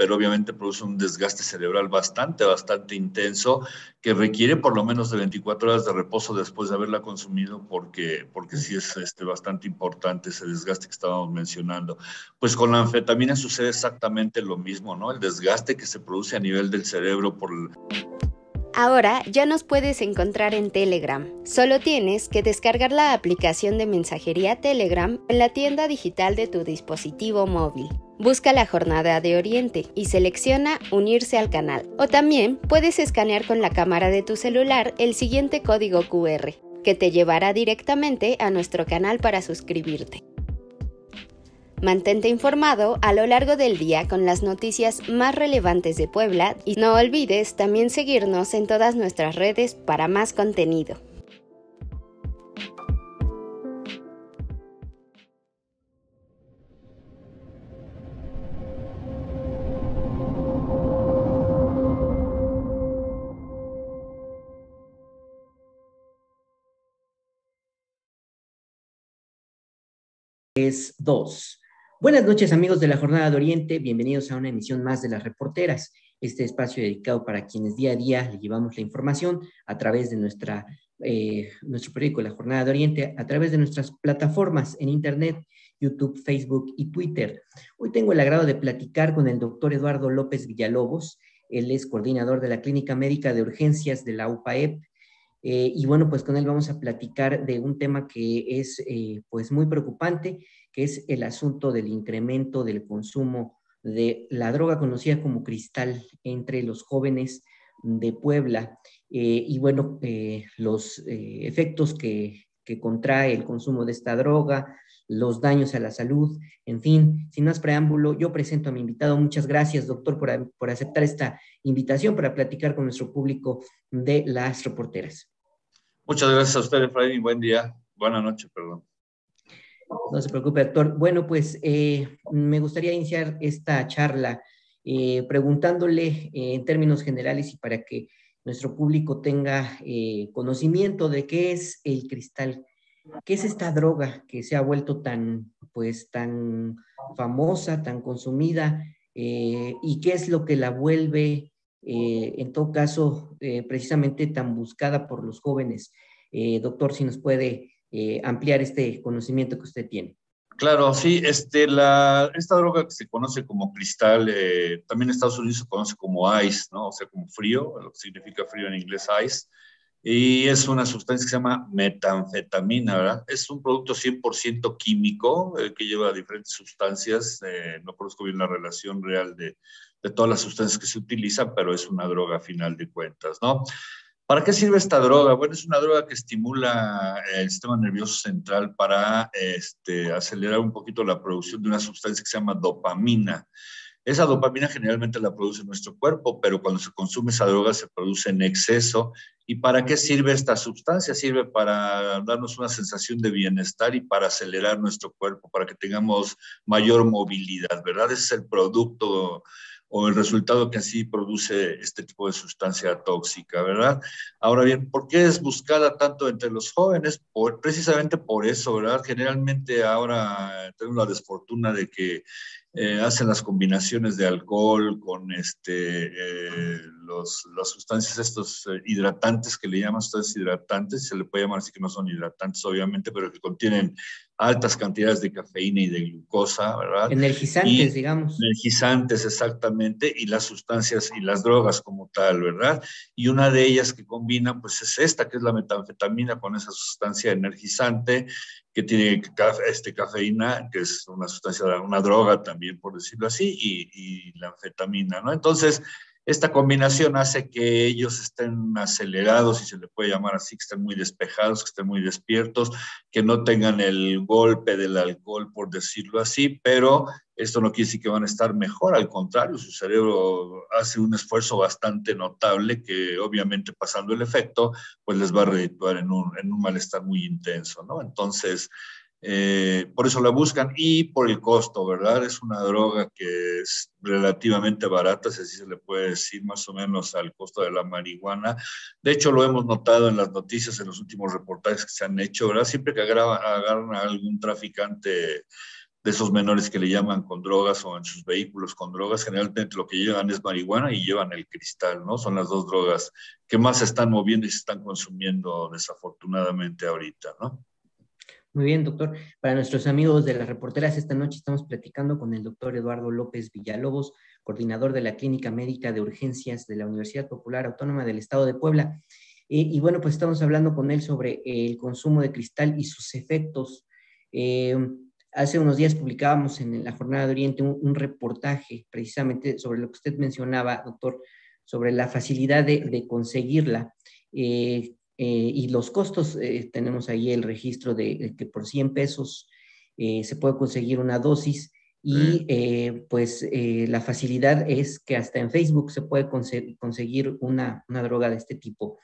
pero obviamente produce un desgaste cerebral bastante intenso que requiere por lo menos de 24 horas de reposo después de haberla consumido porque sí es bastante importante ese desgaste que estábamos mencionando. Pues con la anfetamina sucede exactamente lo mismo, ¿no? El desgaste que se produce a nivel del cerebro por el... Ahora ya nos puedes encontrar en Telegram. Solo tienes que descargar la aplicación de mensajería Telegram en la tienda digital de tu dispositivo móvil. Busca la Jornada de Oriente y selecciona Unirse al canal. O también puedes escanear con la cámara de tu celular el siguiente código QR, que te llevará directamente a nuestro canal para suscribirte. Mantente informado a lo largo del día con las noticias más relevantes de Puebla y no olvides también seguirnos en todas nuestras redes para más contenido. Es 2. Buenas noches, amigos de la Jornada de Oriente. Bienvenidos a una emisión más de Las Reporteras, este espacio dedicado para quienes día a día le llevamos la información a través de nuestro periódico La Jornada de Oriente, a través de nuestras plataformas en Internet, YouTube, Facebook y Twitter. Hoy tengo el agrado de platicar con el doctor Eduardo López Villalobos. Él es coordinador de la Clínica Médica de Urgencias de la UPAEP. Y bueno, pues con él vamos a platicar de un tema que es pues muy preocupante, que es el asunto del incremento del consumo de la droga conocida como cristal entre los jóvenes de Puebla. Y bueno, los efectos que contrae el consumo de esta droga, los daños a la salud, en fin, sin más preámbulo, yo presento a mi invitado. Muchas gracias, doctor, por aceptar esta invitación para platicar con nuestro público de Las Reporteras. Muchas gracias a ustedes, Freddy. Buen día. Buenas noches, perdón. No se preocupe, doctor. Bueno, pues me gustaría iniciar esta charla preguntándole en términos generales y para que nuestro público tenga conocimiento de qué es el cristal, qué es esta droga que se ha vuelto tan famosa, tan consumida, y qué es lo que la vuelve, en todo caso, precisamente tan buscada por los jóvenes. Doctor, si nos puede ampliar este conocimiento que usted tiene. Claro, sí, esta droga que se conoce como cristal, también en Estados Unidos se conoce como ice, ¿no? O sea, como frío, lo que significa frío en inglés ice, y es una sustancia que se llama metanfetamina, ¿verdad? Es un producto 100% químico que lleva diferentes sustancias, no conozco bien la relación real de todas las sustancias que se utilizan, pero es una droga a final de cuentas, ¿no? ¿Para qué sirve esta droga? Bueno, es una droga que estimula el sistema nervioso central para acelerar un poquito la producción de una sustancia que se llama dopamina. Esa dopamina generalmente la produce nuestro cuerpo, pero cuando se consume esa droga se produce en exceso. ¿Y para qué sirve esta sustancia? Sirve para darnos una sensación de bienestar y para acelerar nuestro cuerpo, para que tengamos mayor movilidad, ¿verdad? Ese es el producto o el resultado que así produce este tipo de sustancia tóxica, ¿verdad? Ahora bien, ¿por qué es buscada tanto entre los jóvenes? Precisamente por eso, ¿verdad? Generalmente ahora tenemos la desfortuna de que hacen las combinaciones de alcohol con las sustancias estos hidratantes que le llaman sustancias hidratantes, se le puede llamar así que no son hidratantes obviamente, pero que contienen altas cantidades de cafeína y de glucosa, ¿verdad? Energizantes, digamos. Energizantes, exactamente, y las sustancias y las drogas como tal, ¿verdad? Y una de ellas que combina, pues es esta, que es la metanfetamina con esa sustancia energizante que tiene cafeína, que es una sustancia, una droga también, por decirlo así, y la anfetamina, ¿no? Entonces, esta combinación hace que ellos estén acelerados, si se le puede llamar así, que estén muy despejados, que estén muy despiertos, que no tengan el golpe del alcohol, por decirlo así, pero esto no quiere decir que van a estar mejor, al contrario, su cerebro hace un esfuerzo bastante notable que obviamente pasando el efecto, pues les va a redituar en un malestar muy intenso, ¿no? Entonces, por eso la buscan y por el costo, ¿verdad? Es una droga que es relativamente barata, si así se le puede decir, más o menos al costo de la marihuana. De hecho, lo hemos notado en las noticias, en los últimos reportajes que se han hecho, ¿verdad? Siempre que agarran a algún traficante de esos menores que le llaman con drogas o en sus vehículos con drogas, generalmente lo que llevan es marihuana y llevan el cristal, ¿no? Son las dos drogas que más se están moviendo y se están consumiendo desafortunadamente ahorita, ¿no? Muy bien, doctor. Para nuestros amigos de las reporteras, esta noche estamos platicando con el doctor Eduardo López Villalobos, coordinador de la Clínica Médica de Urgencias de la Universidad Popular Autónoma del Estado de Puebla. Y bueno, pues estamos hablando con él sobre el consumo de cristal y sus efectos. Eh, Hace unos días publicábamos en la Jornada de Oriente un reportaje precisamente sobre lo que usted mencionaba, doctor, sobre la facilidad de conseguirla. Y los costos, tenemos ahí el registro de que por 100 pesos se puede conseguir una dosis y pues la facilidad es que hasta en Facebook se puede conseguir una droga de este tipo.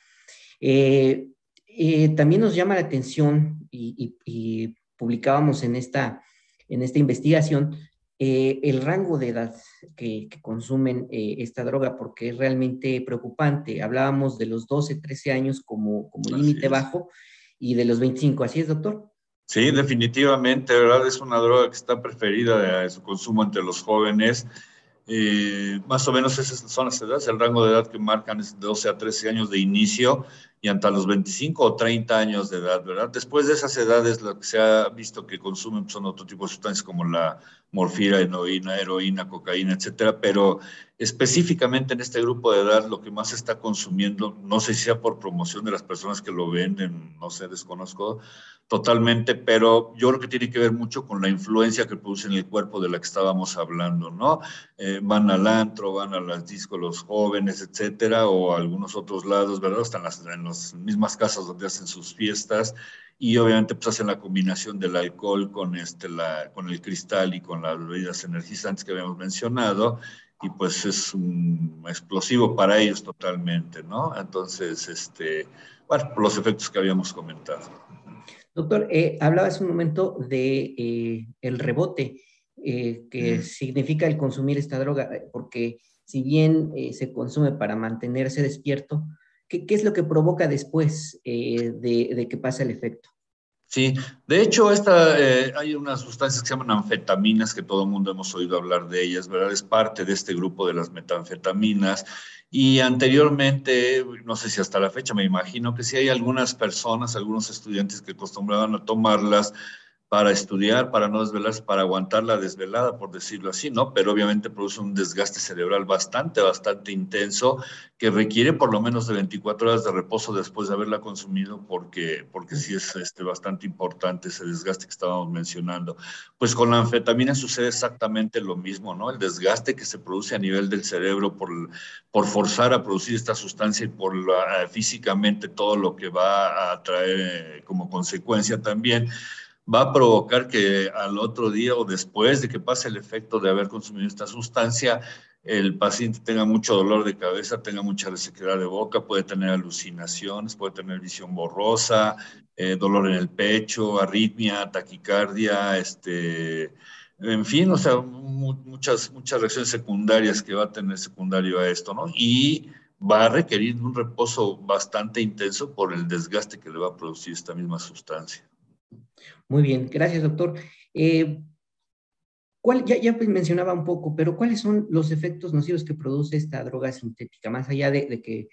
También nos llama la atención y publicábamos en esta investigación el rango de edad que consumen esta droga, porque es realmente preocupante. Hablábamos de los 12, 13 años como límite bajo y de los 25. ¿Así es, doctor? Sí, definitivamente, ¿verdad? Es una droga que está preferida de su consumo entre los jóvenes. Más o menos esas son las edades, el rango de edad que marcan es de 12 a 13 años de inicio y hasta los 25 o 30 años de edad, ¿verdad? Después de esas edades, lo que se ha visto que consumen son otro tipo de sustancias como la morfina, heroína, cocaína, etcétera, pero específicamente en este grupo de edad lo que más se está consumiendo, no sé si sea por promoción de las personas que lo venden, no sé, desconozco totalmente, pero yo creo que tiene que ver mucho con la influencia que produce en el cuerpo de la que estábamos hablando, ¿no? Van al antro, van a las discos los jóvenes, etcétera, o a algunos otros lados, ¿verdad? Están en las mismas casas donde hacen sus fiestas y obviamente pues hacen la combinación del alcohol con, con el cristal y con las bebidas energizantes que habíamos mencionado y pues es un explosivo para ellos totalmente, ¿no? Entonces, bueno, por los efectos que habíamos comentado. Doctor, hablaba hace un momento de el rebote que significa el consumir esta droga, porque si bien se consume para mantenerse despierto, ¿qué es lo que provoca después de que pasa el efecto? Sí, de hecho, hay unas sustancias que se llaman anfetaminas, que todo el mundo hemos oído hablar de ellas, ¿verdad? Es parte de este grupo de las metanfetaminas. Y anteriormente, no sé si hasta la fecha, me imagino que sí hay algunas personas, algunos estudiantes que acostumbraban a tomarlas para estudiar, para no desvelarse, para aguantar la desvelada, por decirlo así, ¿no? Pero obviamente produce un desgaste cerebral bastante intenso que requiere por lo menos de 24 horas de reposo después de haberla consumido porque sí es bastante importante ese desgaste que estábamos mencionando. Pues con la anfetamina sucede exactamente lo mismo, ¿no? El desgaste que se produce a nivel del cerebro por forzar a producir esta sustancia y por físicamente todo lo que va a traer como consecuencia también va a provocar que al otro día o después de que pase el efecto de haber consumido esta sustancia, el paciente tenga mucho dolor de cabeza, tenga mucha resequedad de boca, puede tener alucinaciones, puede tener visión borrosa, dolor en el pecho, arritmia, taquicardia, en fin, o sea, muchas reacciones secundarias que va a tener secundario a esto, ¿no? Y va a requerir un reposo bastante intenso por el desgaste que le va a producir esta misma sustancia. Muy bien, gracias, doctor. Ya mencionaba un poco, pero ¿cuáles son los efectos nocivos que produce esta droga sintética? Más allá de que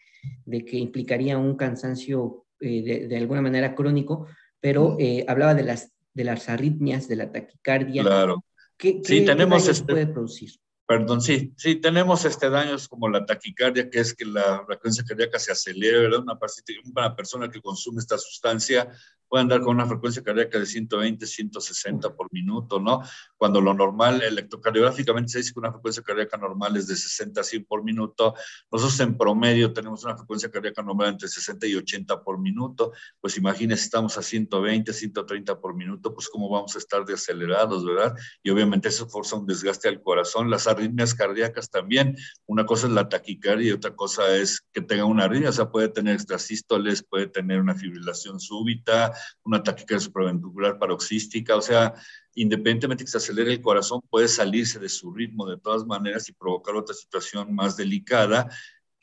implicaría un cansancio de alguna manera crónico, pero hablaba de las arritmias, de la taquicardia. Claro. Sí, ¿Qué tenemos daños puede producir? Perdón, sí, tenemos daños como la taquicardia, que es que la frecuencia cardíaca se acelera, ¿verdad? Una persona que consume esta sustancia puede andar con una frecuencia cardíaca de 120, 160 por minuto, ¿no? Cuando lo normal, electrocardiográficamente se dice que una frecuencia cardíaca normal es de 60 a 100 por minuto. Nosotros en promedio tenemos una frecuencia cardíaca normal entre 60 y 80 por minuto. Pues imagínense, estamos a 120, 130 por minuto, pues cómo vamos a estar de acelerados, ¿verdad? Y obviamente eso forza un desgaste al corazón. Las arritmias cardíacas también. Una cosa es la taquicardia y otra cosa es que tenga una arritmia, o sea, puede tener extrasístoles, puede tener una fibrilación súbita, una taquicardia supraventricular paroxística, o sea, independientemente que se acelere el corazón, puede salirse de su ritmo de todas maneras y provocar otra situación más delicada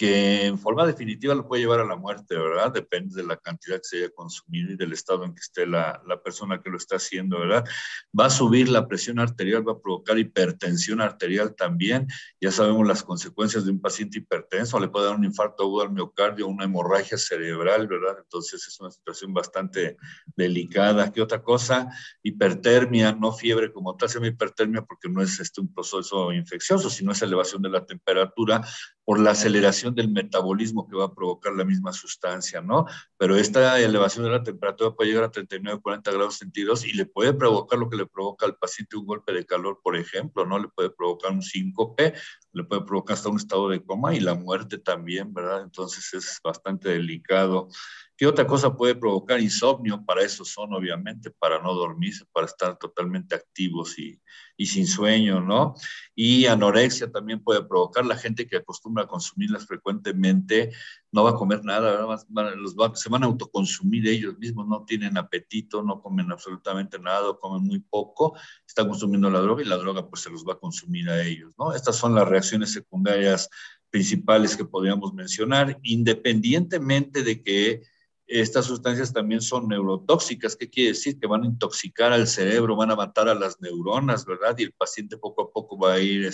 que en forma definitiva lo puede llevar a la muerte, ¿verdad? Depende de la cantidad que se haya consumido y del estado en que esté la persona que lo está haciendo, ¿verdad? Va a subir la presión arterial, va a provocar hipertensión arterial también. Ya sabemos las consecuencias de un paciente hipertenso, le puede dar un infarto agudo al miocardio, una hemorragia cerebral, ¿verdad? Entonces es una situación bastante delicada. ¿Qué otra cosa? Hipertermia, no fiebre como tal, se llama hipertermia porque no es un proceso infeccioso, sino es elevación de la temperatura por la aceleración del metabolismo que va a provocar la misma sustancia, ¿no? Pero esta elevación de la temperatura puede llegar a 39, 40 grados centígrados y le puede provocar lo que le provoca al paciente un golpe de calor, por ejemplo, ¿no? Le puede provocar un síncope, le puede provocar hasta un estado de coma y la muerte también, ¿verdad? Entonces es bastante delicado. ¿Qué otra cosa puede provocar insomnio? Para eso son, obviamente, para no dormirse, para estar totalmente activos y sin sueño, ¿no? Y anorexia también puede provocar. La gente que acostumbra a consumirlas frecuentemente no va a comer nada, se van a autoconsumir ellos mismos, no tienen apetito, no comen absolutamente nada, comen muy poco, están consumiendo la droga y la droga pues se los va a consumir a ellos, ¿no? Estas son las reacciones secundarias principales que podríamos mencionar, independientemente de que estas sustancias también son neurotóxicas. ¿Qué quiere decir? Que van a intoxicar al cerebro, van a matar a las neuronas, ¿verdad? Y el paciente poco a poco va a ir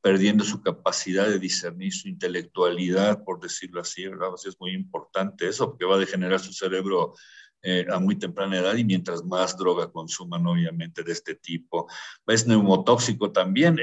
perdiendo su capacidad de discernir, su intelectualidad, por decirlo así, ¿verdad? Así es muy importante eso, porque va a degenerar su cerebro a muy temprana edad y mientras más droga consuman, obviamente, de este tipo. Es neumotóxico también.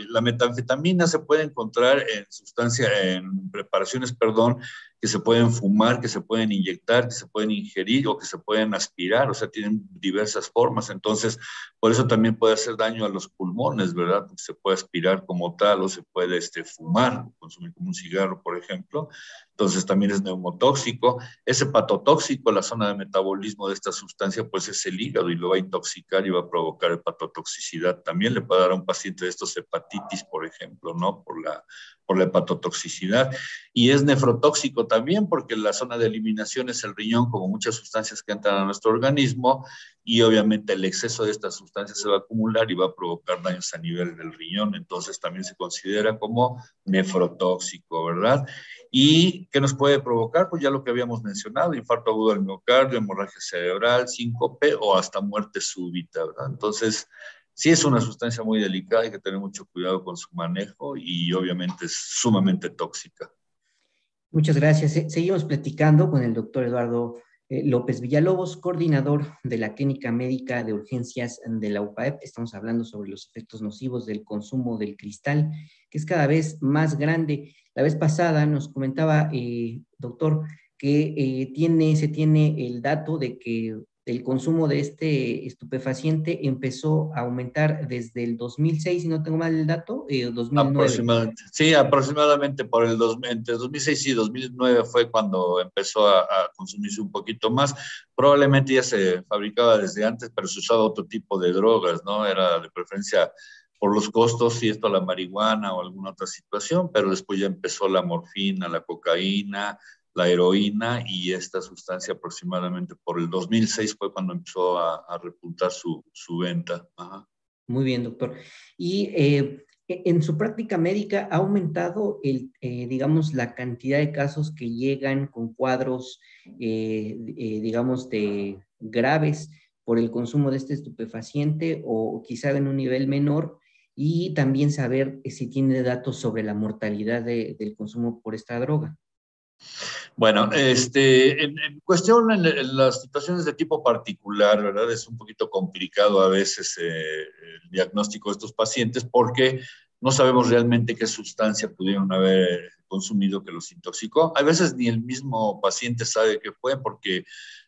La metanfetamina se puede encontrar en preparaciones, perdón, que se pueden fumar, que se pueden inyectar, que se pueden ingerir o que se pueden aspirar, o sea, tienen diversas formas. Entonces, por eso también puede hacer daño a los pulmones, ¿verdad? Porque se puede aspirar como tal o se puede fumar, consumir como un cigarro, por ejemplo. Entonces, también es neumotóxico. Es hepatotóxico, la zona de metabolismo de esta sustancia, pues es el hígado y lo va a intoxicar y va a provocar hepatotoxicidad. También le puede dar a un paciente de estos hepatitis, por ejemplo, ¿no? Por la hepatotoxicidad. Y es nefrotóxico también porque la zona de eliminación es el riñón, como muchas sustancias que entran a nuestro organismo, y obviamente el exceso de estas sustancias se va a acumular y va a provocar daños a nivel del riñón, entonces también se considera como nefrotóxico, ¿verdad? ¿Y qué nos puede provocar? Pues ya lo que habíamos mencionado, infarto agudo del miocardio, hemorragia cerebral, síncope o hasta muerte súbita, ¿verdad? Entonces, sí es una sustancia muy delicada, hay que tener mucho cuidado con su manejo y obviamente es sumamente tóxica. Muchas gracias. Seguimos platicando con el doctor Eduardo López Villalobos, coordinador de la Clínica Médica de Urgencias de la UPAEP. Estamos hablando sobre los efectos nocivos del consumo del cristal, que es cada vez más grande. La vez pasada nos comentaba, doctor, que se tiene el dato de que el consumo de este estupefaciente empezó a aumentar desde el 2006, si no tengo mal el dato, 2009. Aproximadamente, sí, aproximadamente por entre 2006 y 2009 fue cuando empezó a consumirse un poquito más. Probablemente ya se fabricaba desde antes, pero se usaba otro tipo de drogas, ¿no? Era de preferencia por los costos, y esto la marihuana o alguna otra situación, pero después ya empezó la morfina, la cocaína, la heroína y esta sustancia aproximadamente por el 2006 fue cuando empezó a repuntar su venta. Ajá. Muy bien, doctor. Y en su práctica médica ha aumentado digamos, la cantidad de casos que llegan con cuadros, digamos, de graves por el consumo de este estupefaciente o quizá en un nivel menor, y también saber si tiene datos sobre la mortalidad del consumo por esta droga. Bueno, en cuestión, en las situaciones de tipo particular, ¿verdad? Es un poquito complicado a veces el diagnóstico de estos pacientes porque no sabemos realmente qué sustancia pudieron haber consumido que los intoxicó. A veces ni el mismo paciente sabe qué fue porque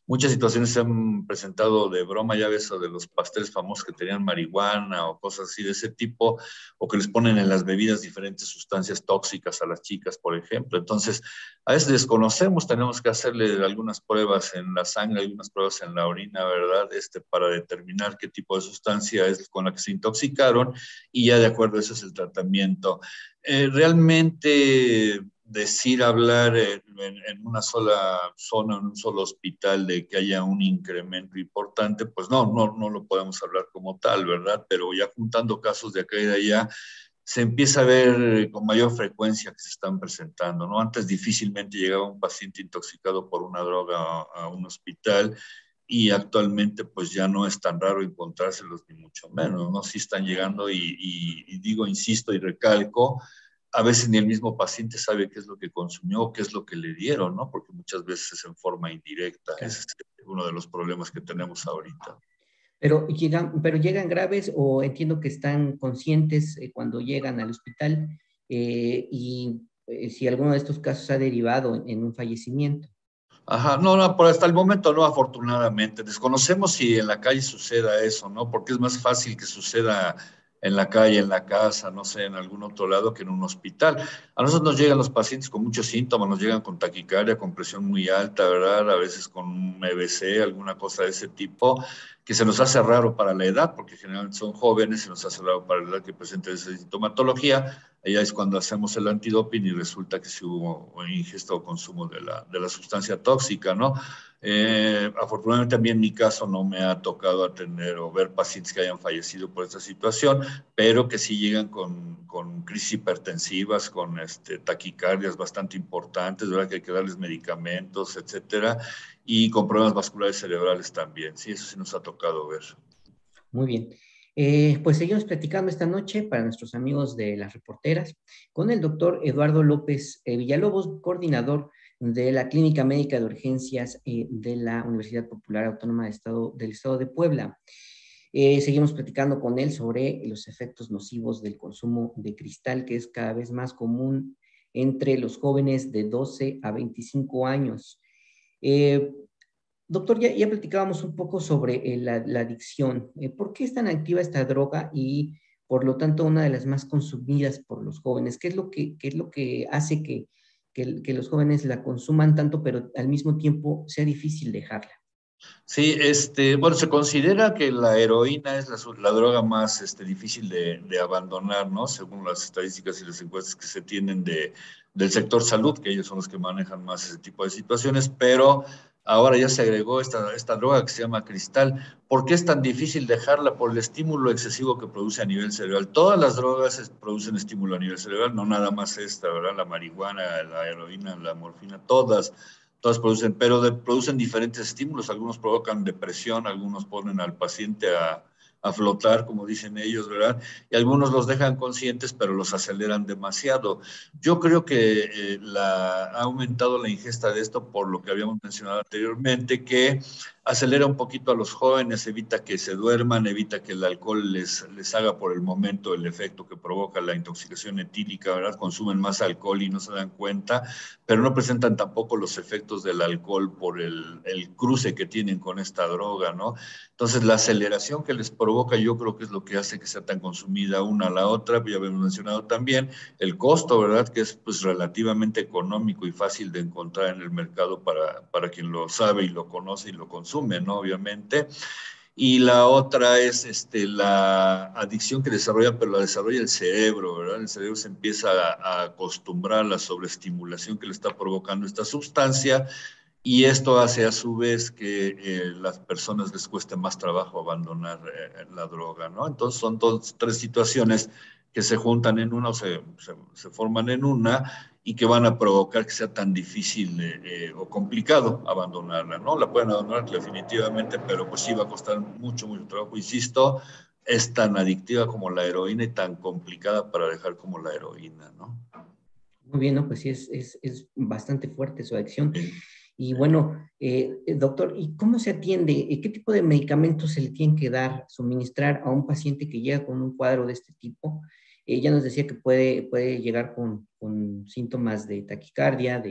muchas situaciones se han presentado de broma, ya ves, o de los pasteles famosos que tenían marihuana o cosas así de ese tipo, o que les ponen en las bebidas diferentes sustancias tóxicas a las chicas, por ejemplo. Entonces, a veces desconocemos, tenemos que hacerle algunas pruebas en la sangre, algunas pruebas en la orina, ¿verdad? Para determinar qué tipo de sustancia es con la que se intoxicaron y ya de acuerdo a eso es el tratamiento. Realmente hablar en una sola zona, en un solo hospital de que haya un incremento importante, pues no lo podemos hablar como tal, ¿verdad? Pero ya juntando casos de acá y de allá, se empieza a ver con mayor frecuencia que se están presentando, ¿no? Antes difícilmente llegaba un paciente intoxicado por una droga a un hospital y actualmente pues ya no es tan raro encontrárselos ni mucho menos, ¿no? Sí están llegando y digo, insisto y recalco, a veces ni el mismo paciente sabe qué es lo que consumió o qué es lo que le dieron, ¿no? Porque muchas veces es en forma indirecta. Claro. Ese es uno de los problemas que tenemos ahorita. Pero llegan graves o entiendo que están conscientes cuando llegan al hospital si alguno de estos casos ha derivado en un fallecimiento. Ajá, no, no, por hasta el momento no, afortunadamente. Desconocemos si en la calle suceda eso, ¿no? Porque es más fácil que suceda en la calle, en la casa, no sé, en algún otro lado que en un hospital. A nosotros nos llegan los pacientes con muchos síntomas, nos llegan con taquicardia, con presión muy alta, ¿verdad? A veces con un MBC, alguna cosa de ese tipo, que se nos hace raro para la edad, porque generalmente son jóvenes, se nos hace raro para la edad que presenten esa sintomatología. Allá es cuando hacemos el antidoping y resulta que sí hubo ingesta o consumo de la sustancia tóxica, ¿no? Afortunadamente a mí en mi caso no me ha tocado atender o ver pacientes que hayan fallecido por esta situación, pero que sí llegan con crisis hipertensivas, con taquicardias bastante importantes, ¿verdad? Que hay que darles medicamentos, etcétera, y con problemas vasculares cerebrales también. Sí, eso sí nos ha tocado ver. Muy bien. Pues seguimos platicando esta noche para nuestros amigos de las reporteras con el doctor Eduardo López Villalobos, coordinador de la Clínica Médica de Urgencias de la Universidad Popular Autónoma del Estado de Puebla. Seguimos platicando con él sobre los efectos nocivos del consumo de cristal, que es cada vez más común entre los jóvenes de 12 a 25 años. Doctor, ya platicábamos un poco sobre la adicción. ¿Por qué es tan activa esta droga y, por lo tanto, una de las más consumidas por los jóvenes? ¿Qué es lo que hace que los jóvenes la consuman tanto, pero al mismo tiempo sea difícil dejarla? Sí, bueno, se considera que la heroína es la droga más difícil de abandonar, ¿no? Según las estadísticas y las encuestas que se tienen del sector salud, que ellos son los que manejan más ese tipo de situaciones, pero ahora ya se agregó esta droga que se llama cristal. ¿Por qué es tan difícil dejarla? Por el estímulo excesivo que produce a nivel cerebral. Todas las drogas producen estímulo a nivel cerebral, no nada más esta, ¿verdad? La marihuana, la heroína, la morfina, todas producen, pero producen diferentes estímulos. Algunos provocan depresión, algunos ponen al paciente a flotar, como dicen ellos, ¿verdad? Y algunos los dejan conscientes, pero los aceleran demasiado. Yo creo que ha aumentado la ingesta de esto por lo que habíamos mencionado anteriormente, que acelera un poquito a los jóvenes, evita que se duerman, evita que el alcohol les haga por el momento el efecto que provoca la intoxicación etílica, ¿verdad? Consumen más alcohol y no se dan cuenta, pero no presentan tampoco los efectos del alcohol por el cruce que tienen con esta droga, ¿no? Entonces, la aceleración que les provoca yo creo que es lo que hace que sea tan consumida una a la otra. Ya habíamos mencionado también el costo, ¿verdad? Que es pues relativamente económico y fácil de encontrar en el mercado para quien lo sabe y lo conoce y lo consume, ¿no? Obviamente. Y la otra es la adicción que desarrolla, pero la desarrolla el cerebro, ¿verdad? El cerebro se empieza a acostumbrar a la sobreestimulación que le está provocando esta sustancia y esto hace a su vez que las personas les cueste más trabajo abandonar la droga, ¿no? Entonces son tres situaciones que se juntan en una o se forman en una y que van a provocar que sea tan difícil o complicado abandonarla, ¿no? La pueden abandonar definitivamente, pero pues sí va a costar mucho, mucho trabajo. Insisto, es tan adictiva como la heroína y tan complicada para dejar como la heroína, ¿no? Muy bien, ¿no? Pues sí, es bastante fuerte su adicción. Sí. Y bueno, doctor, ¿y cómo se atiende? ¿Qué tipo de medicamentos se le tienen que dar, suministrar a un paciente que llega con un cuadro de este tipo? Ya nos decía que puede llegar con síntomas de taquicardia,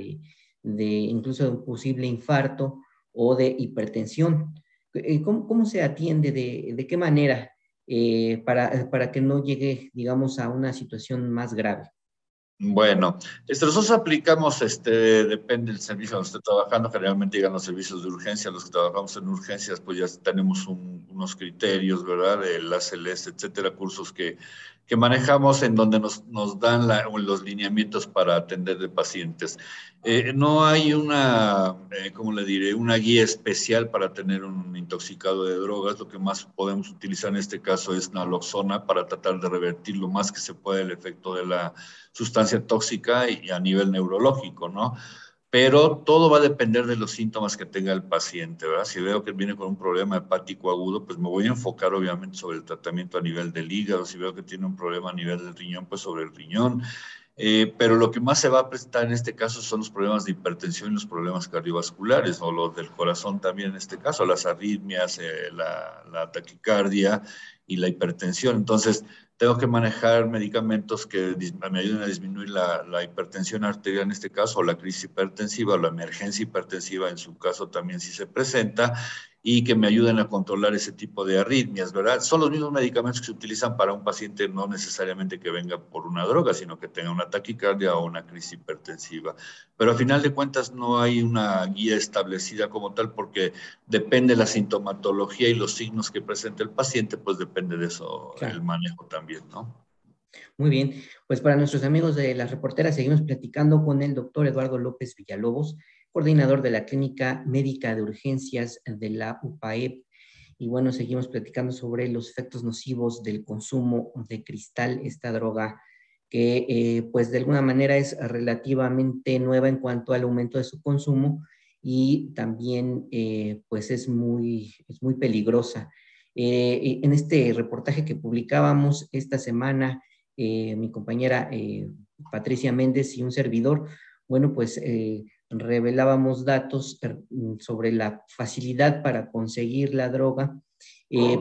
incluso de un posible infarto o de hipertensión. ¿Cómo se atiende? ¿De qué manera? Para que no llegue, digamos, a una situación más grave. Bueno, nosotros aplicamos, depende del servicio donde esté trabajando, generalmente llegan los servicios de urgencia, los que trabajamos en urgencias, pues ya tenemos unos criterios, ¿verdad? El ACLS, etcétera, cursos que que manejamos en donde nos dan los lineamientos para atender de pacientes. No hay una, ¿cómo le diré? Una guía especial para tener un intoxicado de drogas. Lo que más podemos utilizar en este caso es naloxona para tratar de revertir lo más que se puede el efecto de la sustancia tóxica y a nivel neurológico, ¿no? Pero todo va a depender de los síntomas que tenga el paciente, ¿verdad? Si veo que viene con un problema hepático agudo, pues me voy a enfocar obviamente sobre el tratamiento a nivel del hígado. Si veo que tiene un problema a nivel del riñón, pues sobre el riñón. Pero lo que más se va a presentar en este caso son los problemas de hipertensión y los problemas cardiovasculares, o los del corazón también en este caso, las arritmias, la taquicardia y la hipertensión. Entonces, tengo que manejar medicamentos que me ayuden a disminuir la hipertensión arterial en este caso, o la crisis hipertensiva, o la emergencia hipertensiva en su caso también si se presenta, y que me ayuden a controlar ese tipo de arritmias, ¿verdad? Son los mismos medicamentos que se utilizan para un paciente, no necesariamente que venga por una droga, sino que tenga una taquicardia o una crisis hipertensiva. Pero a final de cuentas no hay una guía establecida como tal, porque depende de la sintomatología y los signos que presenta el paciente, pues depende de eso Claro. el manejo también, ¿no? Muy bien, pues para nuestros amigos de las reporteras, seguimos platicando con el doctor Eduardo López Villalobos, coordinador de la Clínica Médica de Urgencias de la UPAEP. Y bueno, seguimos platicando sobre los efectos nocivos del consumo de cristal, esta droga que pues de alguna manera es relativamente nueva en cuanto al aumento de su consumo y también pues es muy peligrosa. En este reportaje que publicábamos esta semana, mi compañera Patricia Méndez y un servidor, bueno, pues revelábamos datos sobre la facilidad para conseguir la droga,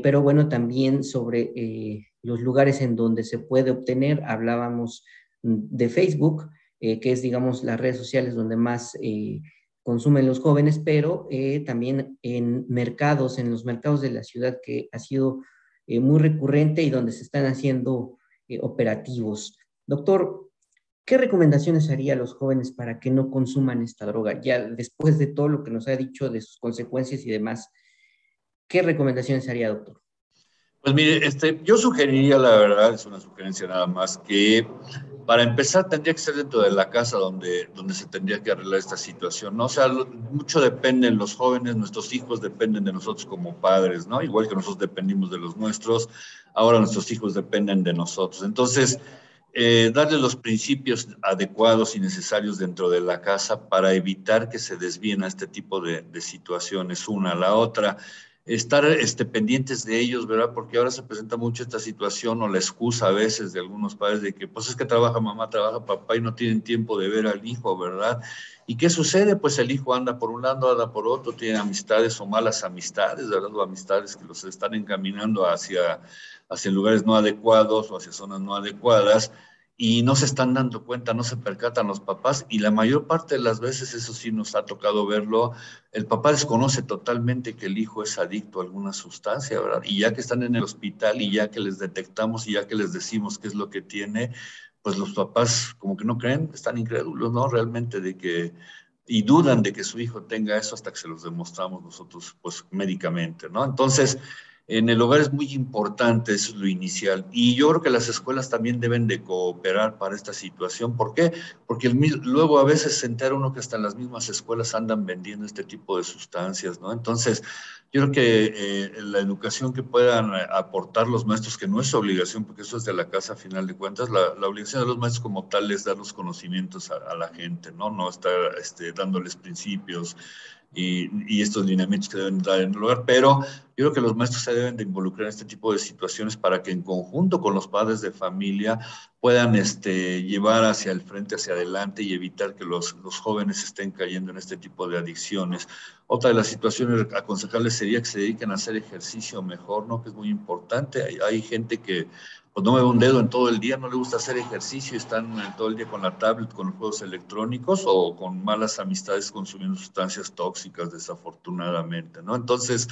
pero bueno, también sobre los lugares en donde se puede obtener. Hablábamos de Facebook, que es, digamos, las redes sociales donde más consumen los jóvenes, pero también en mercados, en los mercados de la ciudad, que ha sido muy recurrente y donde se están haciendo operativos. Doctor, ¿qué recomendaciones haría a los jóvenes para que no consuman esta droga? Ya después de todo lo que nos ha dicho de sus consecuencias y demás, ¿qué recomendaciones haría, doctor? Pues mire, yo sugeriría, la verdad, es una sugerencia nada más, que para empezar tendría que ser dentro de la casa donde se tendría que arreglar esta situación, ¿no? O sea, mucho depende de los jóvenes, nuestros hijos dependen de nosotros como padres, ¿no? Igual que nosotros dependimos de los nuestros, ahora nuestros hijos dependen de nosotros. Entonces, darle los principios adecuados y necesarios dentro de la casa para evitar que se desvíen a este tipo de situaciones, una. La otra, estar pendientes de ellos, ¿verdad? Porque ahora se presenta mucho esta situación o la excusa a veces de algunos padres de que, pues es que trabaja mamá, trabaja papá y no tienen tiempo de ver al hijo, ¿verdad? ¿Y qué sucede? Pues el hijo anda por un lado, anda por otro, tiene amistades o malas amistades, ¿verdad? O amistades que los están encaminando hacia lugares no adecuados o hacia zonas no adecuadas, y no se están dando cuenta, no se percatan los papás, y la mayor parte de las veces, eso sí nos ha tocado verlo, el papá desconoce totalmente que el hijo es adicto a alguna sustancia, ¿verdad? Y ya que están en el hospital y ya que les detectamos y ya que les decimos qué es lo que tiene, pues los papás como que no creen, están incrédulos, ¿no? Realmente de que, y dudan de que su hijo tenga eso hasta que se los demostramos nosotros, pues médicamente, ¿no? Entonces, en el hogar es muy importante, eso es lo inicial. Y yo creo que las escuelas también deben de cooperar para esta situación. ¿Por qué? Porque luego a veces se entera uno que hasta en las mismas escuelas andan vendiendo este tipo de sustancias, ¿no? Entonces, yo creo que la educación que puedan aportar los maestros, que no es su obligación, porque eso es de la casa a final de cuentas, la obligación de los maestros como tal es dar los conocimientos a la gente, ¿no? No estar dándoles principios y estos lineamientos que deben dar en el lugar, pero yo creo que los maestros se deben de involucrar en este tipo de situaciones para que en conjunto con los padres de familia puedan llevar hacia el frente, hacia adelante y evitar que los jóvenes estén cayendo en este tipo de adicciones. Otra de las situaciones aconsejables sería que se dediquen a hacer ejercicio mejor, ¿no? Que es muy importante. Hay gente que pues no mueve un dedo en todo el día, no le gusta hacer ejercicio, están todo el día con la tablet, con los juegos electrónicos o con malas amistades consumiendo sustancias tóxicas, desafortunadamente, ¿no? Entonces,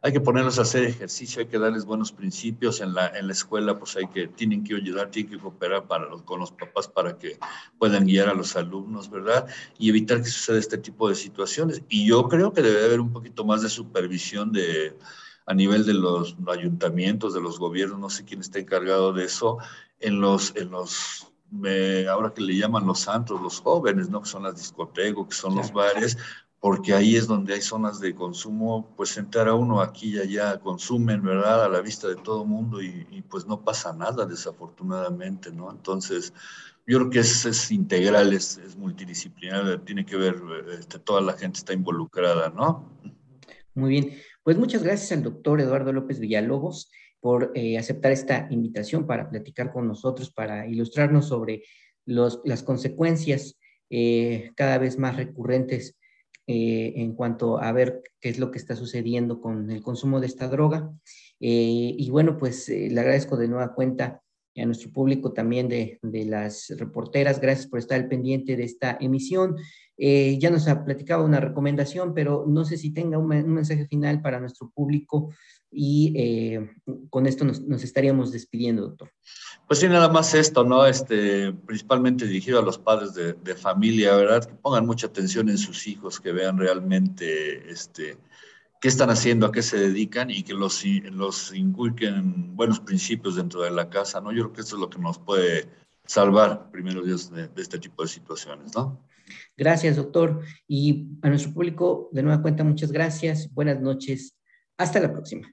hay que ponerlos a hacer ejercicio, hay que darles buenos principios. En la escuela, pues tienen que ayudar, tienen que cooperar con los papás para que puedan guiar a los alumnos, ¿verdad? Y evitar que suceda este tipo de situaciones. Y yo creo que debe haber un poquito más de supervisión a nivel de los ayuntamientos, de los gobiernos, no sé quién está encargado de eso, ahora que le llaman los antros, los jóvenes, ¿no? Que son las discotecas, que son los Claro. bares, porque ahí es donde hay zonas de consumo, pues entera uno aquí y allá, consumen, ¿verdad? A la vista de todo el mundo y pues no pasa nada, desafortunadamente, ¿no? Entonces, yo creo que es integral, es multidisciplinar, tiene que ver, toda la gente está involucrada, ¿no? Muy bien, pues muchas gracias al doctor Eduardo López Villalobos por aceptar esta invitación para platicar con nosotros, para ilustrarnos sobre las consecuencias cada vez más recurrentes en cuanto a ver qué es lo que está sucediendo con el consumo de esta droga. Y bueno, pues le agradezco de nueva cuenta a nuestro público también de las reporteras. Gracias por estar al pendiente de esta emisión. Ya nos ha platicado una recomendación, pero no sé si tenga un mensaje final para nuestro público y con esto nos estaríamos despidiendo, doctor. Pues sí, nada más esto, ¿no? Principalmente dirigido a los padres de familia, ¿verdad? Que pongan mucha atención en sus hijos, que vean realmente, qué están haciendo, a qué se dedican y que los inculquen buenos principios dentro de la casa, ¿no? Yo creo que eso es lo que nos puede salvar, primero Dios, de este tipo de situaciones, ¿no? Gracias, doctor. Y a nuestro público, de nueva cuenta, muchas gracias. Buenas noches. Hasta la próxima.